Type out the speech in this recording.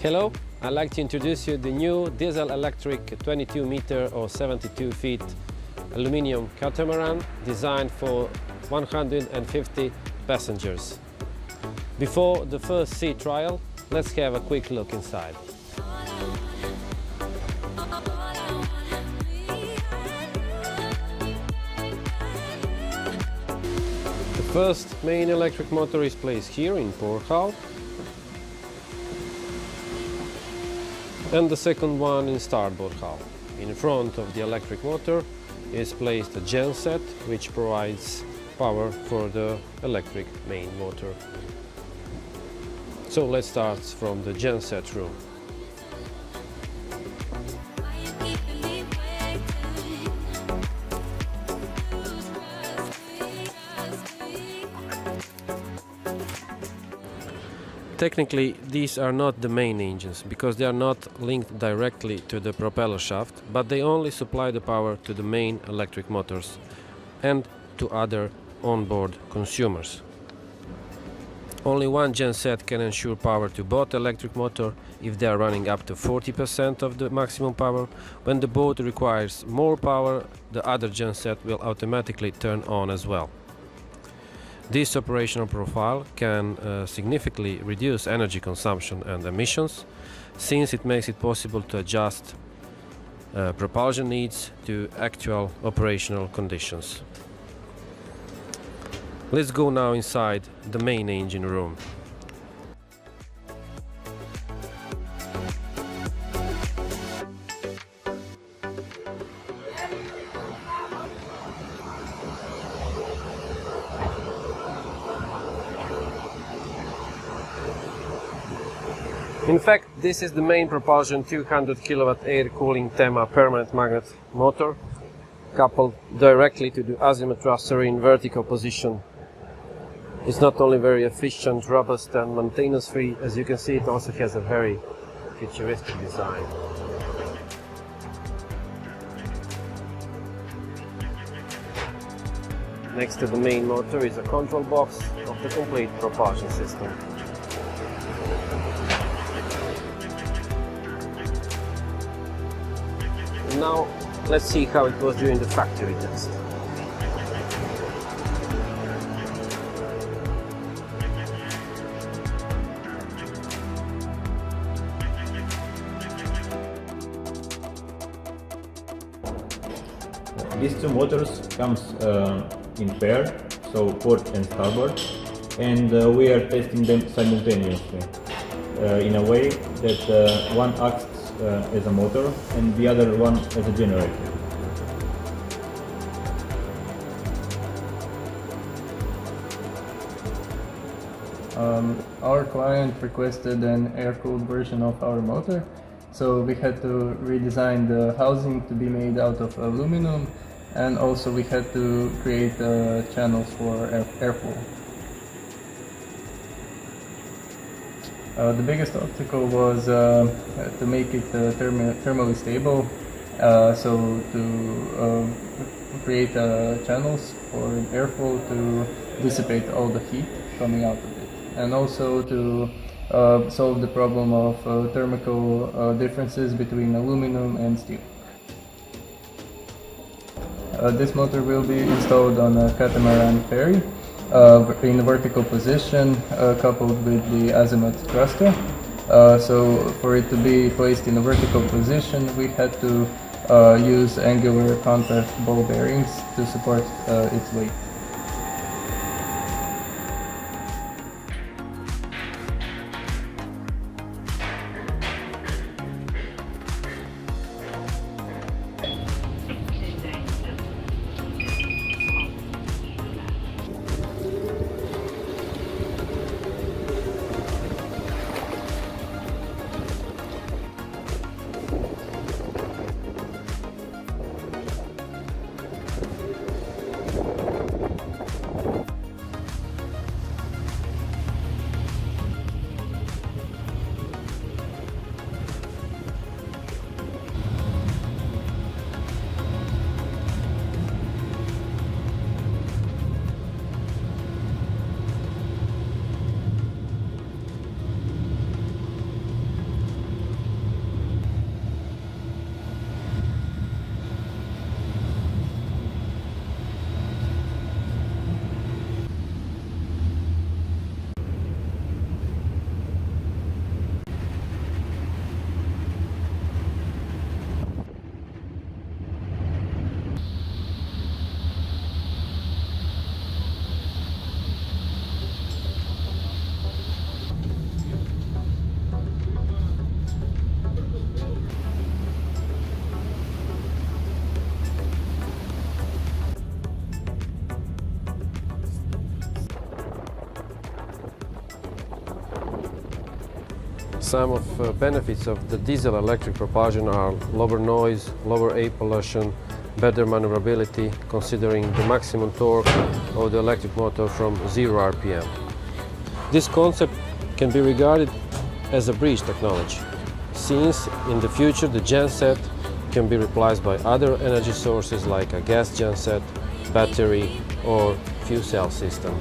Hello, I'd like to introduce you the new diesel-electric 22 meter or 72 feet aluminium catamaran designed for 150 passengers. Before the first sea trial, let's have a quick look inside. The first main electric motor is placed here in port hull, and the second one in starboard hull. In front of the electric motor is placed a genset which provides power for the electric main motor. So let's start from the genset room. Technically, these are not the main engines, because they are not linked directly to the propeller shaft, but they only supply the power to the main electric motors and to other onboard consumers. Only one genset can ensure power to both electric motor if they are running up to 40% of the maximum power. When the boat requires more power, the other genset will automatically turn on as well. This operational profile can significantly reduce energy consumption and emissions, since it makes it possible to adjust propulsion needs to actual operational conditions. Let's go now inside the main engine room. In fact, this is the main propulsion 200 kW air cooling TEMA permanent magnet motor, coupled directly to the azimuth thruster in vertical position. It's not only very efficient, robust and maintenance free, as you can see, it also has a very futuristic design. Next to the main motor is a control box of the complete propulsion system. Now, let's see how it was during the factory test. These two motors comes in pair, so port and starboard, and we are testing them simultaneously in a way that one acts as a motor and the other one as a generator. Our client requested an air-cooled version of our motor, so we had to redesign the housing to be made out of aluminum, and also we had to create channels for airflow. The biggest obstacle was to make it thermally stable, so to create channels for airflow to dissipate all the heat coming out of it, and also to solve the problem of thermal differences between aluminum and steel. This motor will be installed on a catamaran ferry in a vertical position, coupled with the azimuth thruster. So for it to be placed in a vertical position, we had to use angular contact ball bearings to support its weight. Some of benefits of the diesel electric propulsion are lower noise, lower air pollution, better maneuverability, considering the maximum torque of the electric motor from 0 RPM. This concept can be regarded as a bridge technology, since in the future the genset can be replaced by other energy sources like a gas genset, battery or fuel cell system.